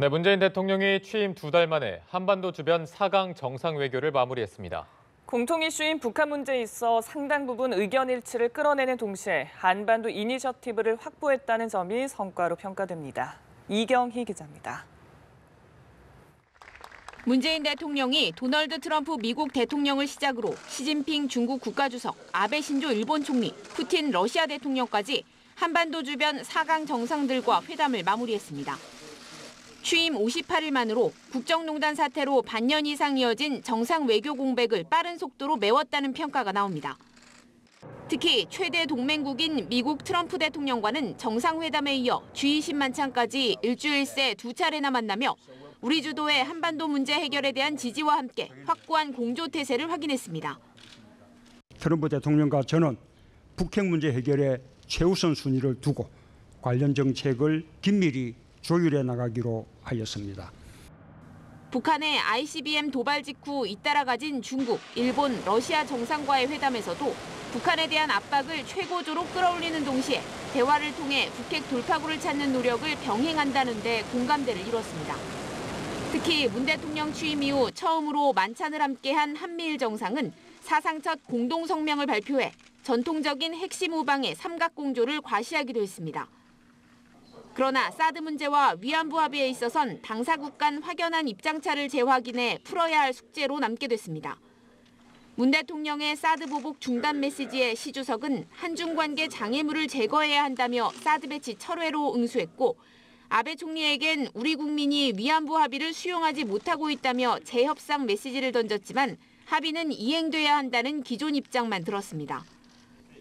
네, 문재인 대통령이 취임 2달 만에 한반도 주변 4강 정상외교를 마무리했습니다. 공통 이슈인 북한 문제에 있어 상당 부분 의견 일치를 끌어내는 동시에 한반도 이니셔티브를 확보했다는 점이 성과로 평가됩니다. 이경희 기자입니다. 문재인 대통령이 도널드 트럼프 미국 대통령을 시작으로 시진핑 중국 국가주석, 아베 신조 일본 총리, 푸틴 러시아 대통령까지 한반도 주변 4강 정상들과 회담을 마무리했습니다. 취임 58일 만으로 국정농단 사태로 반년 이상 이어진 정상 외교 공백을 빠른 속도로 메웠다는 평가가 나옵니다. 특히 최대 동맹국인 미국 트럼프 대통령과는 정상회담에 이어 G20 만찬까지 일주일 새 2차례나 만나며 우리 주도의 한반도 문제 해결에 대한 지지와 함께 확고한 공조태세를 확인했습니다. 트럼프 대통령과 저는 북핵 문제 해결에 최우선 순위를 두고 관련 정책을 긴밀히 조율해 나가기로 하였습니다. 북한의 ICBM 도발 직후 잇따라 가진 중국, 일본, 러시아 정상과의 회담에서도 북한에 대한 압박을 최고조로 끌어올리는 동시에 대화를 통해 북핵 돌파구를 찾는 노력을 병행한다는 데 공감대를 이뤘습니다. 특히 문 대통령 취임 이후 처음으로 만찬을 함께한 한미일 정상은 사상 첫 공동성명을 발표해 전통적인 핵심 우방의 삼각공조를 과시하기도 했습니다. 그러나 사드 문제와 위안부 합의에 있어선 당사국 간 확연한 입장차를 재확인해 풀어야 할 숙제로 남게 됐습니다. 문 대통령의 사드 보복 중단 메시지에 시 주석은 한중 관계 장애물을 제거해야 한다며 사드 배치 철회로 응수했고 아베 총리에겐 우리 국민이 위안부 합의를 수용하지 못하고 있다며 재협상 메시지를 던졌지만 합의는 이행돼야 한다는 기존 입장만 들었습니다.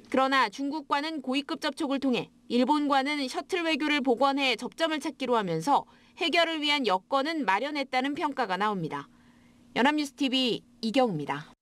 그러나 중국과는 고위급 접촉을 통해 일본과는 셔틀 외교를 복원해 접점을 찾기로 하면서 해결을 위한 여건은 마련했다는 평가가 나옵니다. 연합뉴스 TV 이경우입니다.